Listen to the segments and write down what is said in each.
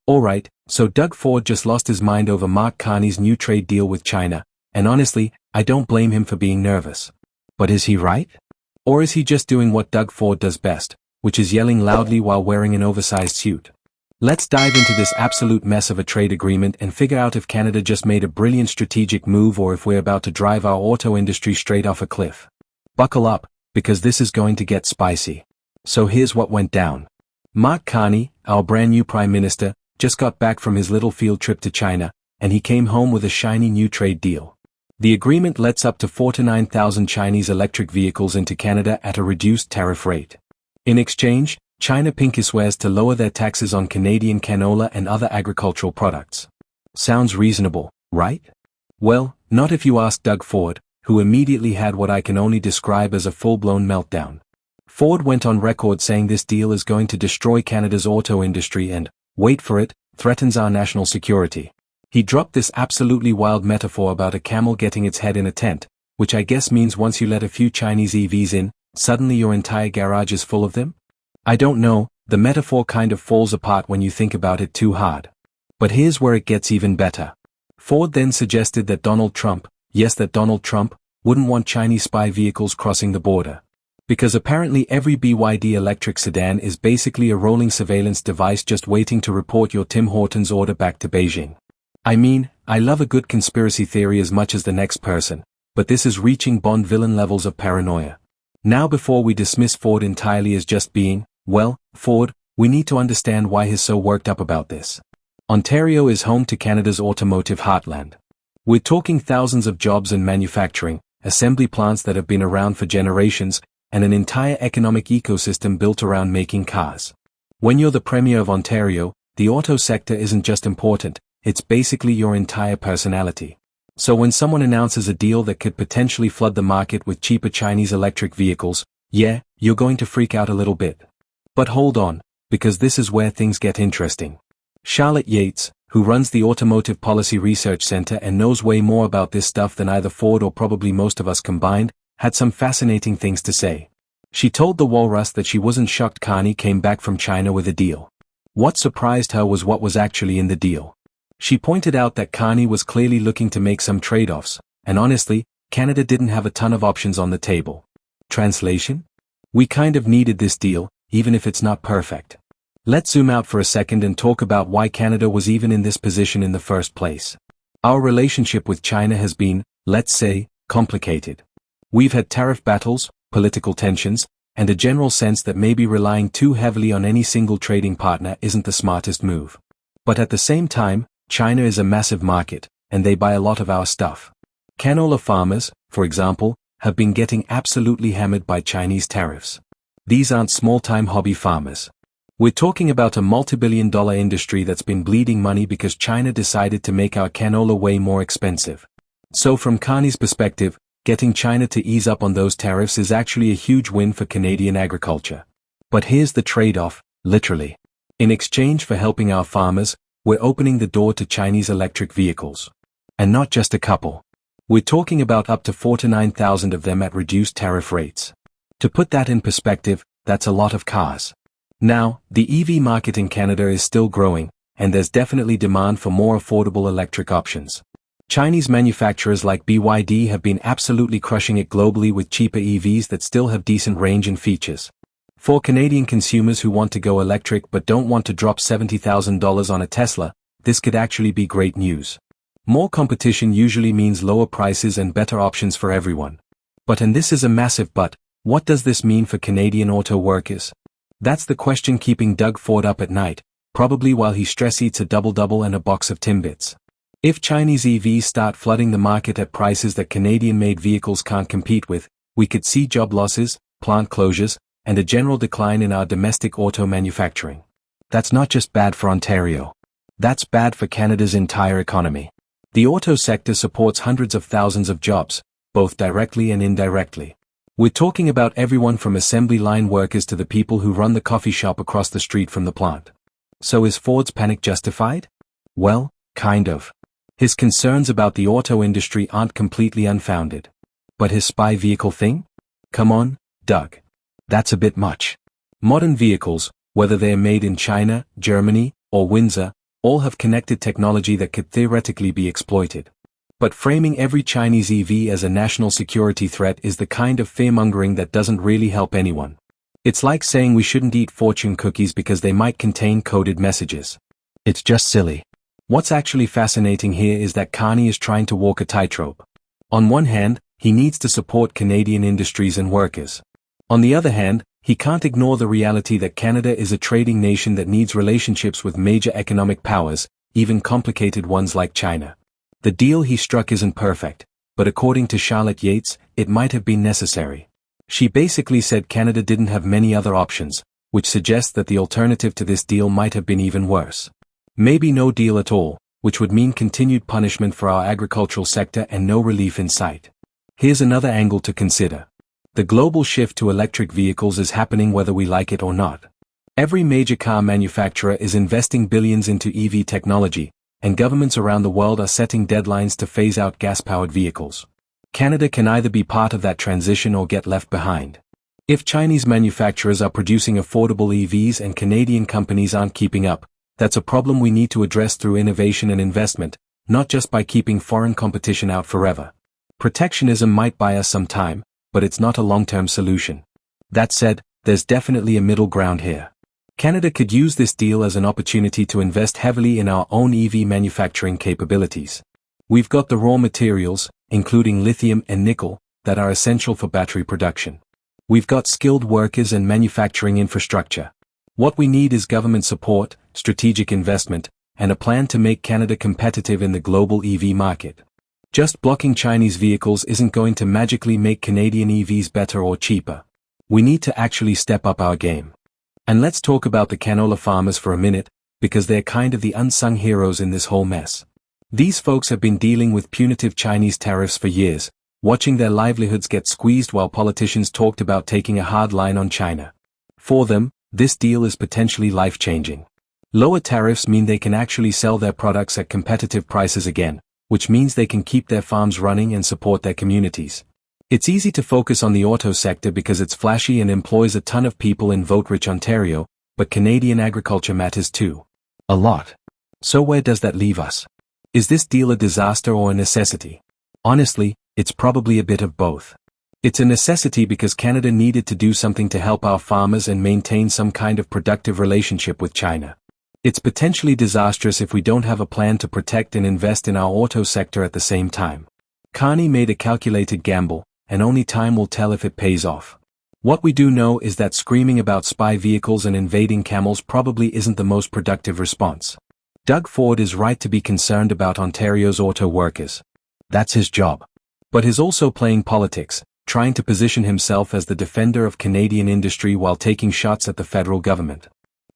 Alright, so Doug Ford just lost his mind over Mark Carney's new trade deal with China, and honestly, I don't blame him for being nervous. But is he right? Or is he just doing what Doug Ford does best, which is yelling loudly while wearing an oversized suit? Let's dive into this absolute mess of a trade agreement and figure out if Canada just made a brilliant strategic move or if we're about to drive our auto industry straight off a cliff. Buckle up, because this is going to get spicy. So here's what went down. Mark Carney, our brand new Prime Minister, just got back from his little field trip to China, and he came home with a shiny new trade deal. The agreement lets up to 49,000 Chinese electric vehicles into Canada at a reduced tariff rate. In exchange, China pinky swears to lower their taxes on Canadian canola and other agricultural products. Sounds reasonable, right? Well, not if you ask Doug Ford, who immediately had what I can only describe as a full-blown meltdown. Ford went on record saying this deal is going to destroy Canada's auto industry and, wait for it, threatens our national security. He dropped this absolutely wild metaphor about a camel getting its head in a tent, which I guess means once you let a few Chinese EVs in, suddenly your entire garage is full of them? I don't know, the metaphor kind of falls apart when you think about it too hard. But here's where it gets even better. Ford then suggested that Donald Trump, yes that Donald Trump, wouldn't want Chinese spy vehicles crossing the border. Because apparently every BYD electric sedan is basically a rolling surveillance device just waiting to report your Tim Hortons order back to Beijing. I mean, I love a good conspiracy theory as much as the next person, but this is reaching Bond villain levels of paranoia. Now before we dismiss Ford entirely as just being, well, Ford, we need to understand why he's so worked up about this. Ontario is home to Canada's automotive heartland. We're talking thousands of jobs and manufacturing, assembly plants that have been around for generations, and an entire economic ecosystem built around making cars. When you're the Premier of Ontario, the auto sector isn't just important, it's basically your entire personality. So when someone announces a deal that could potentially flood the market with cheaper Chinese electric vehicles, yeah, you're going to freak out a little bit. But hold on, because this is where things get interesting. Charlotte Yates, who runs the Automotive Policy Research Centre and knows way more about this stuff than either Ford or probably most of us combined, had some fascinating things to say. She told the Walrus that she wasn't shocked Carney came back from China with a deal. What surprised her was what was actually in the deal. She pointed out that Carney was clearly looking to make some trade-offs, and honestly, Canada didn't have a ton of options on the table. Translation? We kind of needed this deal, even if it's not perfect. Let's zoom out for a second and talk about why Canada was even in this position in the first place. Our relationship with China has been, let's say, complicated. We've had tariff battles, political tensions, and a general sense that maybe relying too heavily on any single trading partner isn't the smartest move. But at the same time, China is a massive market, and they buy a lot of our stuff. Canola farmers, for example, have been getting absolutely hammered by Chinese tariffs. These aren't small-time hobby farmers. We're talking about a multi-billion-dollar industry that's been bleeding money because China decided to make our canola way more expensive. So from Carney's perspective, getting China to ease up on those tariffs is actually a huge win for Canadian agriculture. But here's the trade-off, literally. In exchange for helping our farmers, we're opening the door to Chinese electric vehicles. And not just a couple. We're talking about up to 49,000 of them at reduced tariff rates. To put that in perspective, that's a lot of cars. Now, the EV market in Canada is still growing, and there's definitely demand for more affordable electric options. Chinese manufacturers like BYD have been absolutely crushing it globally with cheaper EVs that still have decent range and features. For Canadian consumers who want to go electric but don't want to drop $70,000 on a Tesla, this could actually be great news. More competition usually means lower prices and better options for everyone. But and this is a massive but, what does this mean for Canadian auto workers? That's the question keeping Doug Ford up at night, probably while he stress eats a double-double and a box of Timbits. If Chinese EVs start flooding the market at prices that Canadian-made vehicles can't compete with, we could see job losses, plant closures, and a general decline in our domestic auto manufacturing. That's not just bad for Ontario. That's bad for Canada's entire economy. The auto sector supports hundreds of thousands of jobs, both directly and indirectly. We're talking about everyone from assembly line workers to the people who run the coffee shop across the street from the plant. So is Ford's panic justified? Well, kind of. His concerns about the auto industry aren't completely unfounded. But his spy vehicle thing? Come on, Doug. That's a bit much. Modern vehicles, whether they're made in China, Germany, or Windsor, all have connected technology that could theoretically be exploited. But framing every Chinese EV as a national security threat is the kind of fearmongering that doesn't really help anyone. It's like saying we shouldn't eat fortune cookies because they might contain coded messages. It's just silly. What's actually fascinating here is that Carney is trying to walk a tightrope. On one hand, he needs to support Canadian industries and workers. On the other hand, he can't ignore the reality that Canada is a trading nation that needs relationships with major economic powers, even complicated ones like China. The deal he struck isn't perfect, but according to Charlotte Yates, it might have been necessary. She basically said Canada didn't have many other options, which suggests that the alternative to this deal might have been even worse. Maybe no deal at all, which would mean continued punishment for our agricultural sector and no relief in sight. Here's another angle to consider. The global shift to electric vehicles is happening whether we like it or not. Every major car manufacturer is investing billions into EV technology, and governments around the world are setting deadlines to phase out gas-powered vehicles. Canada can either be part of that transition or get left behind. If Chinese manufacturers are producing affordable EVs and Canadian companies aren't keeping up, that's a problem we need to address through innovation and investment, not just by keeping foreign competition out forever. Protectionism might buy us some time, but it's not a long-term solution. That said, there's definitely a middle ground here. Canada could use this deal as an opportunity to invest heavily in our own EV manufacturing capabilities. We've got the raw materials, including lithium and nickel, that are essential for battery production. We've got skilled workers and manufacturing infrastructure. What we need is government support, strategic investment, and a plan to make Canada competitive in the global EV market. Just blocking Chinese vehicles isn't going to magically make Canadian EVs better or cheaper. We need to actually step up our game. And let's talk about the canola farmers for a minute, because they're kind of the unsung heroes in this whole mess. These folks have been dealing with punitive Chinese tariffs for years, watching their livelihoods get squeezed while politicians talked about taking a hard line on China. For them, this deal is potentially life-changing. Lower tariffs mean they can actually sell their products at competitive prices again, which means they can keep their farms running and support their communities. It's easy to focus on the auto sector because it's flashy and employs a ton of people in vote-rich Ontario, but Canadian agriculture matters too. A lot. So where does that leave us? Is this deal a disaster or a necessity? Honestly, it's probably a bit of both. It's a necessity because Canada needed to do something to help our farmers and maintain some kind of productive relationship with China. It's potentially disastrous if we don't have a plan to protect and invest in our auto sector at the same time. Carney made a calculated gamble, and only time will tell if it pays off. What we do know is that screaming about spy vehicles and invading camels probably isn't the most productive response. Doug Ford is right to be concerned about Ontario's auto workers. That's his job. But he's also playing politics, trying to position himself as the defender of Canadian industry while taking shots at the federal government.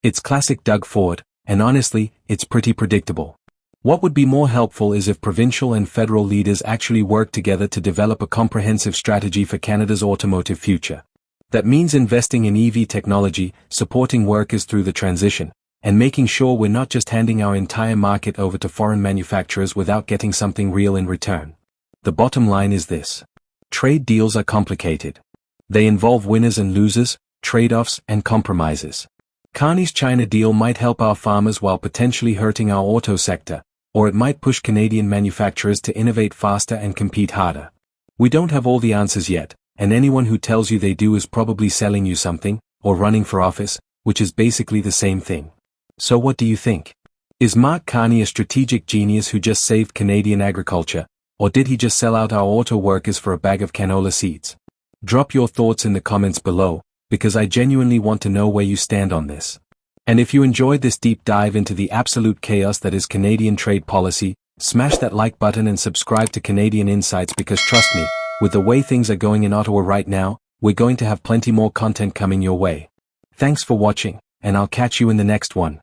It's classic Doug Ford, and honestly, it's pretty predictable. What would be more helpful is if provincial and federal leaders actually work together to develop a comprehensive strategy for Canada's automotive future. That means investing in EV technology, supporting workers through the transition, and making sure we're not just handing our entire market over to foreign manufacturers without getting something real in return. The bottom line is this. Trade deals are complicated. They involve winners and losers, trade-offs and compromises. Carney's China deal might help our farmers while potentially hurting our auto sector, or it might push Canadian manufacturers to innovate faster and compete harder. We don't have all the answers yet, and anyone who tells you they do is probably selling you something, or running for office, which is basically the same thing. So what do you think? Is Mark Carney a strategic genius who just saved Canadian agriculture, or did he just sell out our auto workers for a bag of canola seeds? Drop your thoughts in the comments below, because I genuinely want to know where you stand on this. And if you enjoyed this deep dive into the absolute chaos that is Canadian trade policy, smash that like button and subscribe to Canadian Insights because trust me, with the way things are going in Ottawa right now, we're going to have plenty more content coming your way. Thanks for watching, and I'll catch you in the next one.